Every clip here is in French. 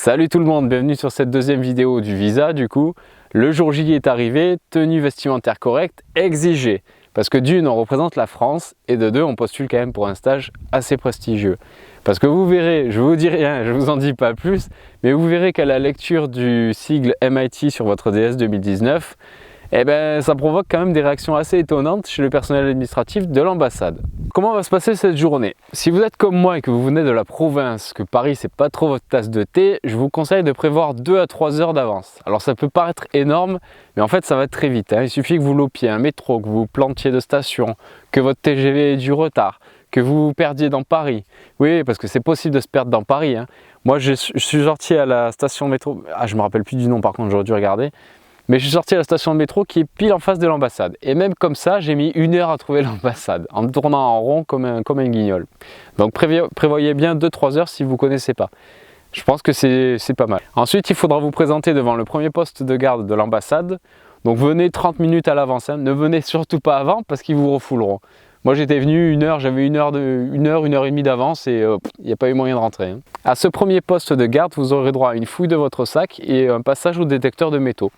Salut tout le monde, bienvenue sur cette deuxième vidéo du visa du coup. Le jour J est arrivé, tenue vestimentaire correcte exigée. Parce que d'une, on représente la France et de deux, on postule quand même pour un stage assez prestigieux. Parce que vous verrez, je vous dis rien, je vous en dis pas plus, mais vous verrez qu'à la lecture du sigle MIT sur votre DS 2019, eh ben, ça provoque quand même des réactions assez étonnantes chez le personnel administratif de l'ambassade. Comment va se passer cette journée? Si vous êtes comme moi et que vous venez de la province, que Paris c'est pas trop votre tasse de thé, je vous conseille de prévoir 2 à 3 heures d'avance. Alors ça peut paraître énorme, mais en fait ça va être très vite. Il suffit que vous lopiez un métro, que vous plantiez de station, que votre TGV ait du retard, que vous vous perdiez dans Paris. Oui, parce que c'est possible de se perdre dans Paris. Moi je suis sorti à la station métro, je me rappelle plus du nom par contre, j'aurais dû regarder. Mais je suis sorti à la station de métro qui est pile en face de l'ambassade. Et même comme ça, j'ai mis 1 heure à trouver l'ambassade, en me tournant en rond comme un guignol. Donc prévoyez bien 2-3 heures si vous ne connaissez pas. Je pense que c'est pas mal. Ensuite, il faudra vous présenter devant le premier poste de garde de l'ambassade. Donc venez 30 minutes à l'avance. Ne venez surtout pas avant parce qu'ils vous refouleront. Moi j'étais venu 1 heure, j'avais 1 heure et demie d'avance et il n'y a pas eu moyen de rentrer. À ce premier poste de garde, vous aurez droit à une fouille de votre sac et un passage au détecteur de métaux.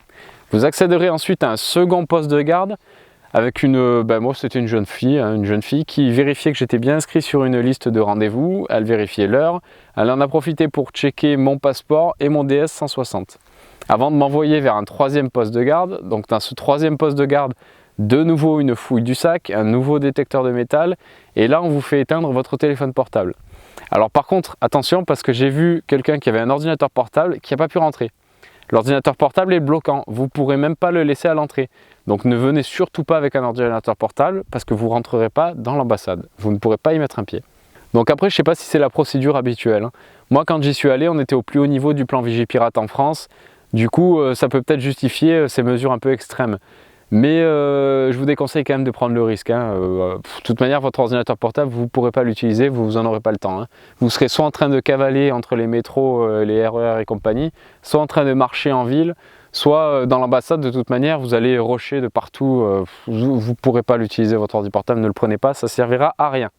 Vous accéderez ensuite à un second poste de garde avec moi c'était une jeune fille qui vérifiait que j'étais bien inscrit sur une liste de rendez-vous, elle vérifiait l'heure, elle en a profité pour checker mon passeport et mon DS 160. Avant de m'envoyer vers un troisième poste de garde, donc dans ce troisième poste de garde, de nouveau une fouille du sac, un nouveau détecteur de métal et là on vous fait éteindre votre téléphone portable. Alors par contre attention parce que j'ai vu quelqu'un qui avait un ordinateur portable qui n'a pas pu rentrer. L'ordinateur portable est bloquant, vous ne pourrez même pas le laisser à l'entrée. Donc ne venez surtout pas avec un ordinateur portable parce que vous ne rentrerez pas dans l'ambassade. Vous ne pourrez pas y mettre un pied. Donc après, je ne sais pas si c'est la procédure habituelle. Moi, quand j'y suis allé, on était au plus haut niveau du plan Vigipirate en France. Du coup, ça peut peut-être justifier ces mesures un peu extrêmes. Mais je vous déconseille quand même de prendre le risque. De toute manière, votre ordinateur portable, vous ne pourrez pas l'utiliser, vous n'en aurez pas le temps. Vous serez soit en train de cavaler entre les métros, les RER et compagnie, soit en train de marcher en ville, soit dans l'ambassade. De toute manière, vous allez rusher de partout. Vous ne pourrez pas l'utiliser, votre ordinateur portable, ne le prenez pas, ça ne servira à rien.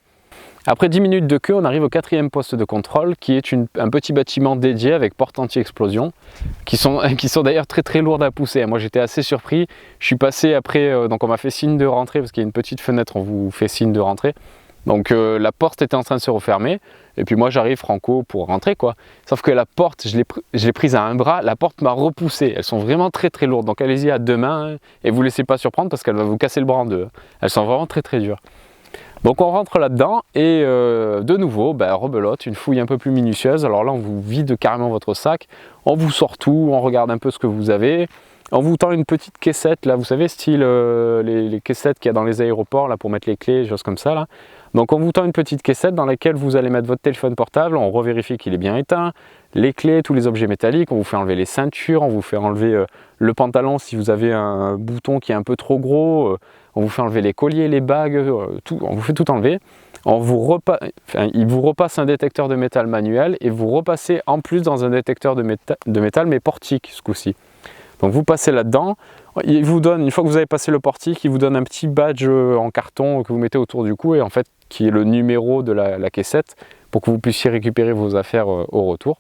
Après 10 minutes de queue, on arrive au 4e poste de contrôle qui est un petit bâtiment dédié avec porte anti-explosion qui sont d'ailleurs très lourdes à pousser. Moi j'étais assez surpris, je suis passé après, donc on m'a fait signe de rentrer parce qu'il y a une petite fenêtre, on vous fait signe de rentrer. Donc la porte était en train de se refermer et puis moi j'arrive franco pour rentrer quoi. Sauf que la porte, je l'ai prise à un bras, la porte m'a repoussé. Elles sont vraiment très lourdes, donc allez-y à 2 mains et vous laissez pas surprendre parce qu'elle va vous casser le bras en deux. Elles sont vraiment très dures. Donc on rentre là-dedans et de nouveau, rebelote, une fouille un peu plus minutieuse. Alors là on vous vide carrément votre sac, on vous sort tout, on regarde un peu ce que vous avez. On vous tend une petite caissette là, vous savez style les caissettes qu'il y a dans les aéroports là pour mettre les clés, des choses comme ça là. Donc on vous tend une petite caissette dans laquelle vous allez mettre votre téléphone portable, on revérifie qu'il est bien éteint, les clés, tous les objets métalliques, on vous fait enlever les ceintures, on vous fait enlever le pantalon si vous avez un bouton qui est un peu trop gros, on vous fait enlever les colliers, les bagues, tout, on vous fait tout enlever. Il vous repasse un détecteur de métal manuel et vous repassez en plus dans un détecteur de métal mais portique ce coup-ci. Donc vous passez là-dedans, il vous donne, une fois que vous avez passé le portique, il vous donne un petit badge en carton que vous mettez autour du cou et en fait qui est le numéro de la caissette pour que vous puissiez récupérer vos affaires au retour.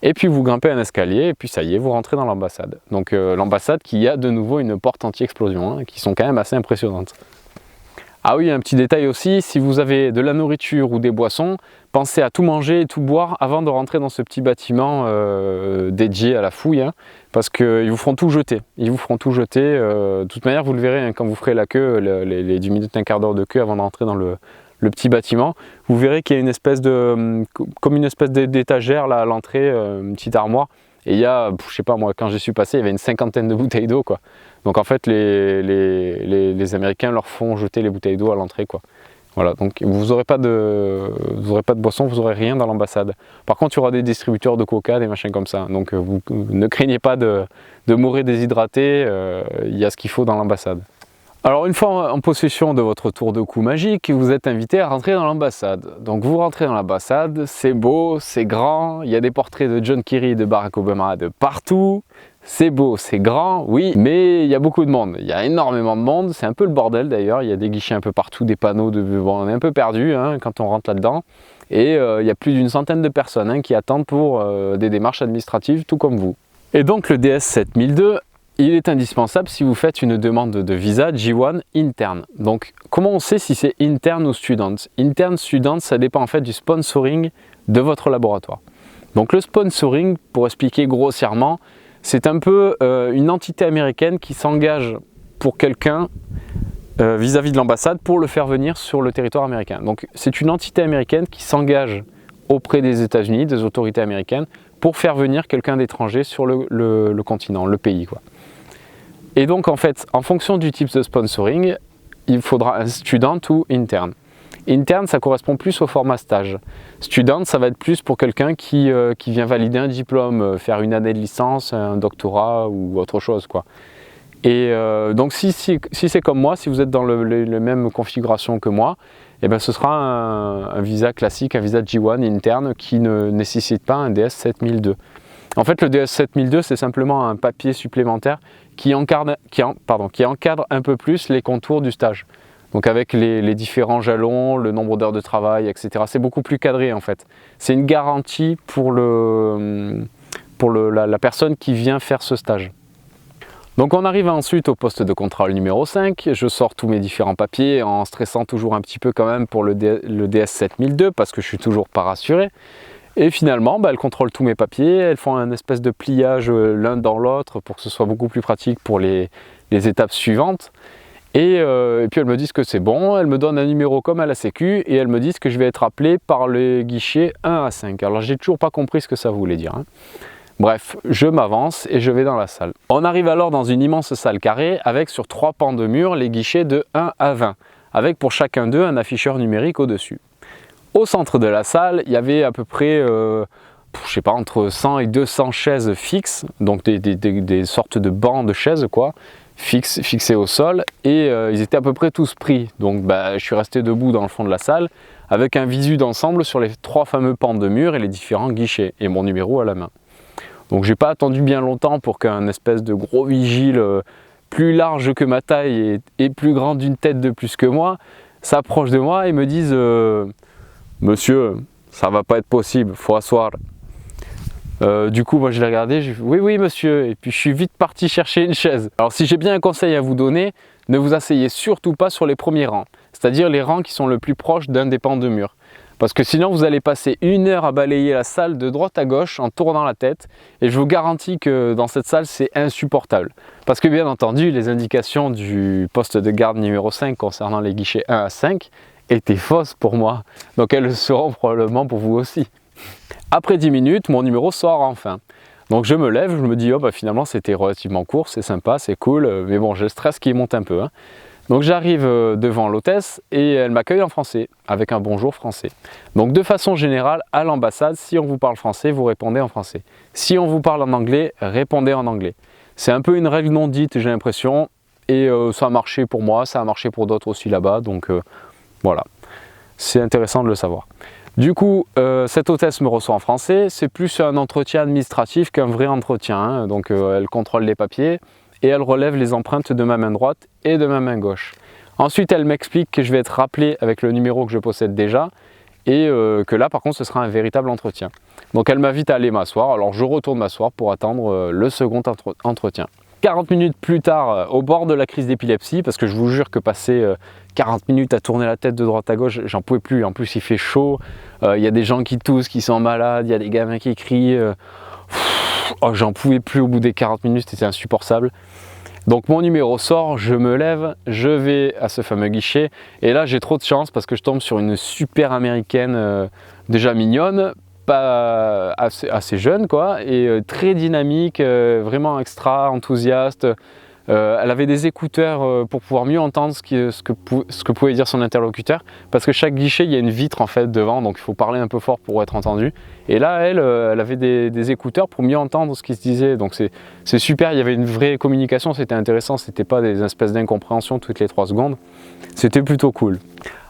Et puis vous grimpez un escalier et puis ça y est, vous rentrez dans l'ambassade. Donc l'ambassade qui a de nouveau une porte anti-explosion, qui sont quand même assez impressionnantes. Ah oui, un petit détail aussi, si vous avez de la nourriture ou des boissons, pensez à tout manger et tout boire avant de rentrer dans ce petit bâtiment dédié à la fouille, parce qu'ils vous feront tout jeter. Ils vous feront tout jeter. De toute manière, vous le verrez quand vous ferez la queue, les 10 minutes, un quart d'heure de queue avant de rentrer dans le petit bâtiment. Vous verrez qu'il y a une espèce d'étagère là à l'entrée, une petite armoire. Et il y a, je sais pas moi, quand je suis passé, il y avait une 50aine de bouteilles d'eau quoi. Donc en fait les Américains leur font jeter les bouteilles d'eau à l'entrée quoi. Voilà, donc vous n'aurez pas de boisson, vous n'aurez rien dans l'ambassade. Par contre, il y aura des distributeurs de coca, des machins comme ça. Donc vous ne craignez pas de mourir déshydraté, il y a ce qu'il faut dans l'ambassade. Alors une fois en possession de votre tour de cou magique, vous êtes invité à rentrer dans l'ambassade. Donc vous rentrez dans l'ambassade, c'est beau, c'est grand, il y a des portraits de John Kerry et de Barack Obama de partout. C'est beau, c'est grand, oui, mais il y a beaucoup de monde. Il y a énormément de monde, c'est un peu le bordel d'ailleurs. Il y a des guichets un peu partout, des panneaux, bon, on est un peu perdu quand on rentre là-dedans. Et il y a plus d'une centaine de personnes hein, qui attendent pour des démarches administratives, tout comme vous. Et donc le DS 7002, il est indispensable si vous faites une demande de visa J1 interne. Donc comment on sait si c'est interne ou student? Interne, student, ça dépend en fait du sponsoring de votre laboratoire. Donc le sponsoring, pour expliquer grossièrement, c'est un peu une entité américaine qui s'engage pour quelqu'un vis-à-vis de l'ambassade pour le faire venir sur le territoire américain. Donc c'est une entité américaine qui s'engage auprès des États-Unis, des autorités américaines, pour faire venir quelqu'un d'étranger sur le continent, le pays, quoi. Et donc en fait, en fonction du type de sponsoring, il faudra un student ou interne. Interne, ça correspond plus au format stage. Student, ça va être plus pour quelqu'un qui vient valider un diplôme, faire une année de licence, un doctorat ou autre chose, quoi. Et donc si c'est comme moi, si vous êtes dans la même configuration que moi, eh ben, ce sera un visa classique, un visa J1 interne qui ne nécessite pas un DS 7002. En fait, le DS 7002, c'est simplement un papier supplémentaire qui encadre un peu plus les contours du stage. Donc avec les différents jalons, le nombre d'heures de travail, etc. C'est beaucoup plus cadré en fait. C'est une garantie pour la personne qui vient faire ce stage. Donc on arrive ensuite au poste de contrôle numéro 5, je sors tous mes différents papiers en stressant toujours un petit peu quand même pour le DS 7002 parce que je suis toujours pas rassuré. Et finalement, elle contrôle tous mes papiers, elles font un espèce de pliage l'un dans l'autre pour que ce soit beaucoup plus pratique pour les étapes suivantes. Et puis elles me disent que c'est bon, elles me donnent un numéro comme à la Sécu et elles me disent que je vais être appelé par les guichets 1 à 5. Alors j'ai toujours pas compris ce que ça voulait dire, hein. Bref, je m'avance et je vais dans la salle. On arrive alors dans une immense salle carrée avec sur 3 pans de mur les guichets de 1 à 20, avec pour chacun d'eux un afficheur numérique au-dessus. Au centre de la salle, il y avait à peu près, je sais pas, entre 100 et 200 chaises fixes, donc des sortes de bancs de chaises quoi, fixés au sol, et ils étaient à peu près tous pris. Donc je suis resté debout dans le fond de la salle avec un visu d'ensemble sur les 3 fameux pans de mur et les différents guichets, et mon numéro à la main. Donc j'ai pas attendu bien longtemps pour qu'un espèce de gros vigile plus large que ma taille et plus grand d'une tête de plus que moi s'approche de moi et me dise monsieur, ça va pas être possible, faut asseoir. Du coup moi je l'ai regardé, j'ai fait oui monsieur, et puis je suis vite parti chercher une chaise. Alors si j'ai bien un conseil à vous donner, ne vous asseyez surtout pas sur les premiers rangs, c'est-à-dire les rangs qui sont le plus proches d'un des pans de mur. Parce que sinon vous allez passer 1 heure à balayer la salle de droite à gauche en tournant la tête et je vous garantis que dans cette salle c'est insupportable. Parce que bien entendu les indications du poste de garde numéro 5 concernant les guichets 1 à 5 étaient fausses pour moi. Donc elles le seront probablement pour vous aussi. Après 10 minutes, mon numéro sort enfin. Donc je me lève, je me dis oh finalement c'était relativement court, c'est sympa, c'est cool, mais bon j'ai le stress qui monte un peu, hein. Donc j'arrive devant l'hôtesse et elle m'accueille en français, avec un bonjour français. Donc de façon générale, à l'ambassade, si on vous parle français, vous répondez en français. Si on vous parle en anglais, répondez en anglais. C'est un peu une règle non dite, j'ai l'impression, et ça a marché pour moi, ça a marché pour d'autres aussi là-bas, donc voilà. C'est intéressant de le savoir. Du coup, cette hôtesse me reçoit en français, c'est plus un entretien administratif qu'un vrai entretien, hein. Donc elle contrôle les papiers, et elle relève les empreintes de ma main droite et de ma main gauche. Ensuite, elle m'explique que je vais être rappelé avec le numéro que je possède déjà et que là, par contre, ce sera un véritable entretien. Donc, elle m'invite à aller m'asseoir. Alors, je retourne m'asseoir pour attendre le second entretien. 40 minutes plus tard, au bord de la crise d'épilepsie, parce que je vous jure que passer 40 minutes à tourner la tête de droite à gauche, j'en pouvais plus. En plus, il fait chaud, il y a des gens qui toussent, qui sont malades, il y a des gamins qui crient. Oh, j'en pouvais plus au bout des 40 minutes, c'était insupportable. Donc mon numéro sort, je me lève, je vais à ce fameux guichet et là j'ai trop de chance parce que je tombe sur une super américaine déjà mignonne, pas assez jeune quoi, et très dynamique, vraiment extra enthousiaste. Elle avait des écouteurs pour pouvoir mieux entendre ce que pouvait dire son interlocuteur, parce que chaque guichet il y a une vitre en fait devant, donc il faut parler un peu fort pour être entendu. Et là elle avait des écouteurs pour mieux entendre ce qui se disait, donc c'est super, il y avait une vraie communication, c'était intéressant, c'était pas des espèces d'incompréhension toutes les 3 secondes, c'était plutôt cool.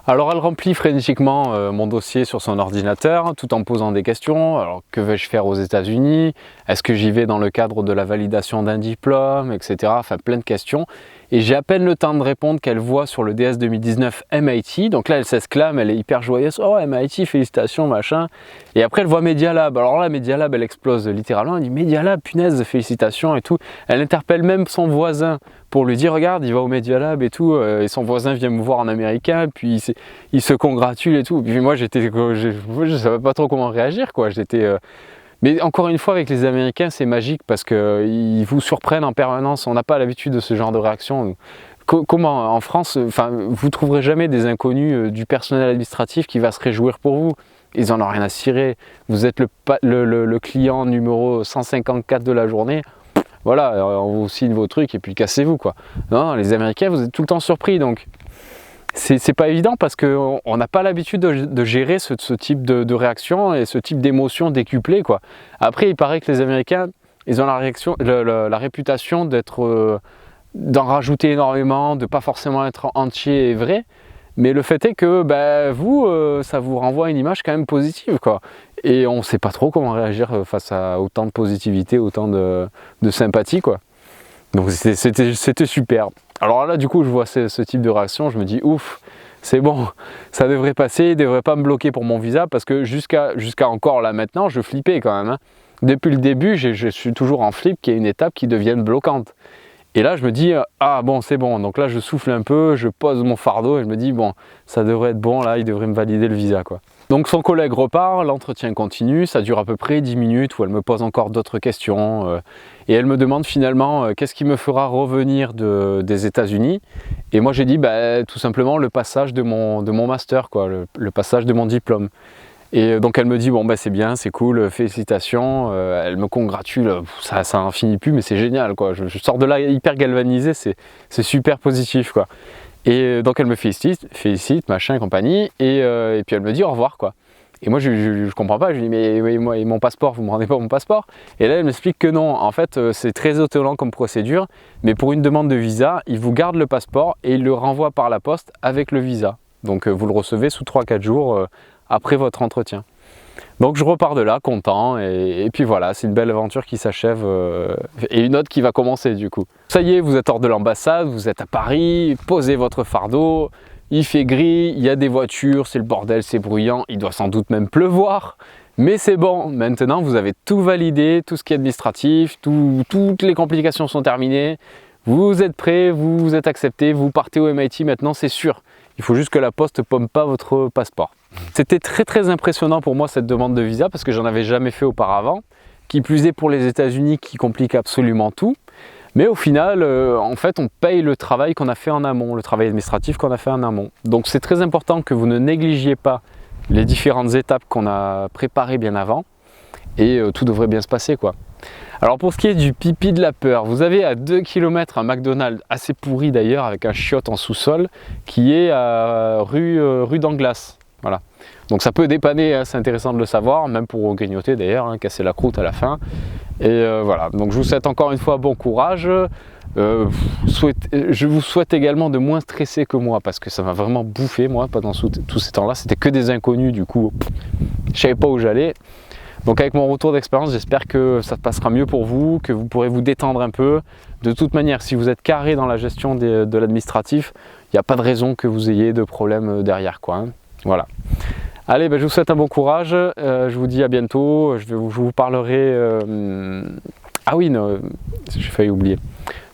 Alors elle remplit frénétiquement mon dossier sur son ordinateur tout en posant des questions. Alors que vais-je faire aux États-Unis? Est-ce que j'y vais dans le cadre de la validation d'un diplôme, etc. Enfin plein de questions. Et j'ai à peine le temps de répondre qu'elle voit sur le DS 2019 MIT. Donc là, elle s'exclame, elle est hyper joyeuse. Oh, MIT, félicitations, machin. Et après, elle voit Media Lab. Alors là, Media Lab, elle explose littéralement. Elle dit Media Lab, punaise, félicitations et tout. Elle interpelle même son voisin pour lui dire regarde, il va au Media Lab et tout. Et son voisin vient me voir en américain. Puis il se congratule et tout. Puis moi, je savais pas trop comment réagir, quoi. Mais encore une fois, avec les Américains, c'est magique parce qu'ils vous surprennent en permanence. On n'a pas l'habitude de ce genre de réaction. Comment, en France, vous ne trouverez jamais des inconnus du personnel administratif qui va se réjouir pour vous. Ils en ont rien à cirer. Vous êtes le client numéro 154 de la journée. Voilà, on vous signe vos trucs et puis cassez-vous, quoi. Non, les Américains, vous êtes tout le temps surpris. Donc, c'est pas évident parce qu'on n'a pas l'habitude de gérer ce type de réaction et ce type d'émotion décuplée, quoi. Après, il paraît que les Américains, ils ont la réputation d'en rajouter énormément, de pas forcément être entier et vrai. Mais le fait est que ça vous renvoie une image quand même positive, quoi. Et on ne sait pas trop comment réagir face à autant de positivité, autant de sympathie, quoi. Donc c'était super. Alors là, du coup, je vois ce type de réaction, je me dis ouf, c'est bon, ça devrait passer, il ne devrait pas me bloquer pour mon visa parce que jusqu'à encore là maintenant, je flippais quand même, hein. Depuis le début, je suis toujours en flip qu'il y ait une étape qui devienne bloquante. Et là, je me dis ah bon, c'est bon. Donc là, je souffle un peu, je pose mon fardeau et je me dis bon, ça devrait être bon, là, il devrait me valider le visa, quoi. Donc son collègue repart, l'entretien continue, ça dure à peu près 10 minutes où elle me pose encore d'autres questions et elle me demande finalement qu'est-ce qui me fera revenir des États-Unis. Et moi j'ai dit tout simplement le passage de mon master, quoi, le passage de mon diplôme. Et donc elle me dit bon c'est bien, c'est cool, félicitations, elle me congratule, ça n'en finit plus mais c'est génial, quoi. Je sors de là hyper galvanisé, c'est super positif, quoi. Et donc elle me félicite, machin et compagnie, et puis elle me dit au revoir, quoi. Et moi je comprends pas, je lui dis mais moi, et mon passeport, vous me rendez pas mon passeport? Et là elle m'explique que non, en fait c'est très étonnant comme procédure, mais pour une demande de visa, il vous garde le passeport et il le renvoie par la poste avec le visa. Donc vous le recevez sous 3-4 jours après votre entretien. Donc je repars de là, content, et puis voilà, c'est une belle aventure qui s'achève, et une autre qui va commencer du coup. Ça y est, vous êtes hors de l'ambassade, vous êtes à Paris, posez votre fardeau, il fait gris, il y a des voitures, c'est le bordel, c'est bruyant, il doit sans doute même pleuvoir, mais c'est bon, maintenant vous avez tout validé, tout ce qui est administratif, toutes les complications sont terminées, vous êtes prêts, vous êtes accepté, vous partez au MIT maintenant, c'est sûr. Il faut juste que la poste ne pomme pas votre passeport. C'était très impressionnant pour moi cette demande de visa parce que j'en avais jamais fait auparavant. Qui plus est pour les États-Unis qui complique absolument tout. Mais au final, en fait, on paye le travail qu'on a fait en amont, le travail administratif qu'on a fait en amont. Donc c'est très important que vous ne négligiez pas les différentes étapes qu'on a préparées bien avant et tout devrait bien se passer, quoi. Alors pour ce qui est du pipi de la peur, vous avez à 2 km un McDonald's assez pourri d'ailleurs avec un chiotte en sous-sol qui est à rue d'Anglas. Voilà. Donc ça peut dépanner, hein, c'est intéressant de le savoir, même pour grignoter d'ailleurs, hein, casser la croûte à la fin. Et voilà, donc je vous souhaite encore une fois bon courage. Je vous souhaite également de moins stresser que moi parce que ça m'a vraiment bouffé moi pendant tous ces temps-là. C'était que des inconnus, du coup je savais pas où j'allais. Donc avec mon retour d'expérience, j'espère que ça passera mieux pour vous, que vous pourrez vous détendre un peu. De toute manière, si vous êtes carré dans la gestion de l'administratif, il n'y a pas de raison que vous ayez de problème derrière, quoi, hein. Voilà. Allez, je vous souhaite un bon courage. Je vous dis à bientôt. Je vous parlerai... Ah oui, j'ai failli oublier.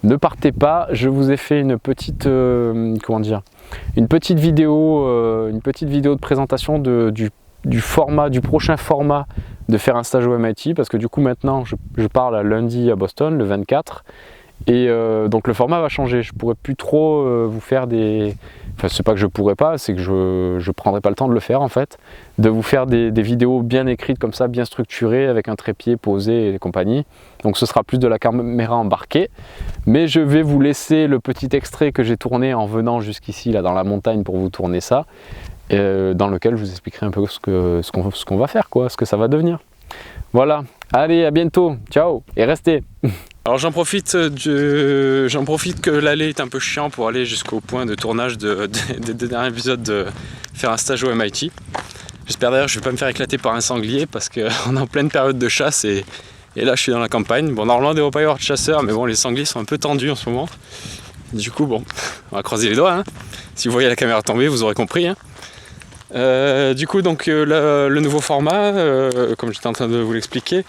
Ne partez pas. Je vous ai fait une petite... comment dire, une petite vidéo de présentation du prochain format de faire un stage au MIT, parce que du coup maintenant je pars à lundi à Boston, le 24, et donc le format va changer. Je pourrais plus trop vous faire des... Enfin c'est pas que je pourrais pas, c'est que je prendrai pas le temps de le faire en fait, de vous faire des vidéos bien écrites comme ça, bien structurées, avec un trépied posé et compagnie. Donc ce sera plus de la caméra embarquée, mais je vais vous laisser le petit extrait que j'ai tourné en venant jusqu'ici là dans la montagne pour vous tourner ça, dans lequel je vous expliquerai un peu ce qu'on va faire, quoi, ce que ça va devenir. Voilà, allez, à bientôt, ciao, et restez. Alors j'en profite que l'aller est un peu chiant pour aller jusqu'au point de tournage des derniers épisodes de faire un stage au MIT. J'espère d'ailleurs que je ne vais pas me faire éclater par un sanglier parce qu'on est en pleine période de chasse et là je suis dans la campagne. Bon, normalement il ne devrait pas y avoir de chasseurs, mais bon, les sangliers sont un peu tendus en ce moment. Du coup, bon, on va croiser les doigts. Hein. Si vous voyez la caméra tomber, vous aurez compris. Hein. Du coup, donc le nouveau format, comme j'étais en train de vous l'expliquer,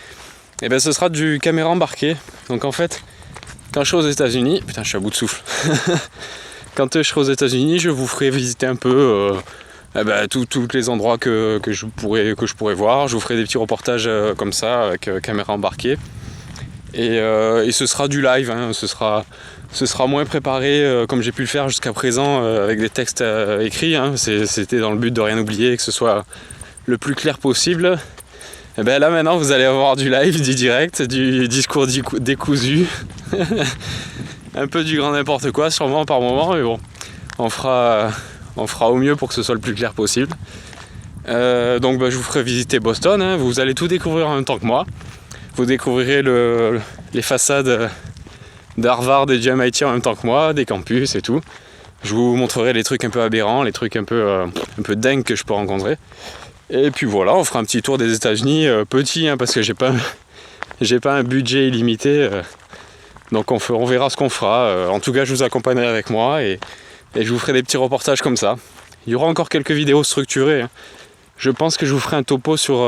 eh ben, ce sera du caméra embarquée. Donc en fait, quand je serai aux États-Unis, putain, je suis à bout de souffle. Quand je serai aux États-Unis, je vous ferai visiter un peu tous les endroits que je pourrais voir. Je vous ferai des petits reportages comme ça avec caméra embarquée. Et ce sera du live. Hein. Ce sera moins préparé comme j'ai pu le faire jusqu'à présent avec des textes écrits. Hein. C'était dans le but de rien oublier, que ce soit le plus clair possible. Et ben là maintenant vous allez avoir du live, du direct, du discours décousu, un peu du grand n'importe quoi sûrement par moment, mais bon, on fera au mieux pour que ce soit le plus clair possible. Donc je vous ferai visiter Boston, hein. Vous allez tout découvrir en même temps que moi. Vous découvrirez les façades d'Harvard et du MIT en même temps que moi, des campus et tout. Je vous montrerai les trucs un peu aberrants, les trucs un peu dingues que je peux rencontrer. Et puis voilà, on fera un petit tour des États-Unis petit, hein, parce que j'ai pas un budget illimité. Donc on verra ce qu'on fera. En tout cas, je vous accompagnerai avec moi et je vous ferai des petits reportages comme ça. Il y aura encore quelques vidéos structurées. Hein. Je pense que je vous ferai un topo sur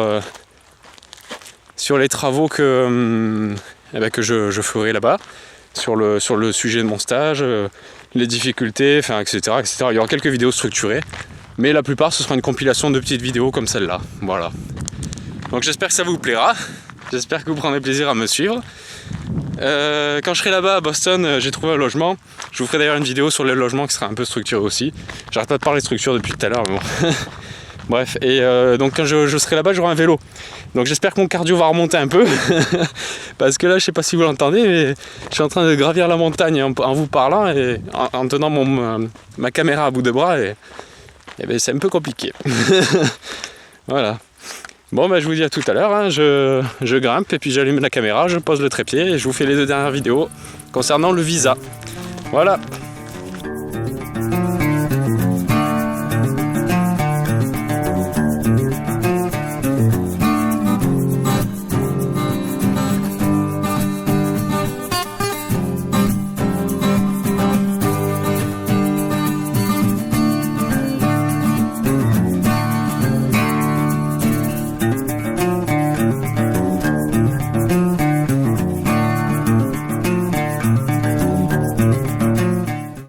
les travaux que je ferai là-bas, sur le sujet de mon stage, les difficultés, etc., etc. Il y aura quelques vidéos structurées. Mais la plupart, ce sera une compilation de petites vidéos comme celle-là. Voilà. Donc j'espère que ça vous plaira. J'espère que vous prendrez plaisir à me suivre. Quand je serai là-bas à Boston, j'ai trouvé un logement. Je vous ferai d'ailleurs une vidéo sur le logement qui sera un peu structuré aussi. J'arrête pas de parler de structure depuis tout à l'heure, mais bon. Bref, et donc quand je serai là-bas, j'aurai un vélo. Donc j'espère que mon cardio va remonter un peu. Parce que là, je sais pas si vous l'entendez, mais je suis en train de gravir la montagne en vous parlant et en tenant ma caméra à bout de bras. Et ben, c'est un peu compliqué. Voilà. Bon, je vous dis à tout à l'heure. Hein. Je grimpe et puis j'allume la caméra, je pose le trépied et je vous fais les 2 dernières vidéos concernant le visa. Voilà.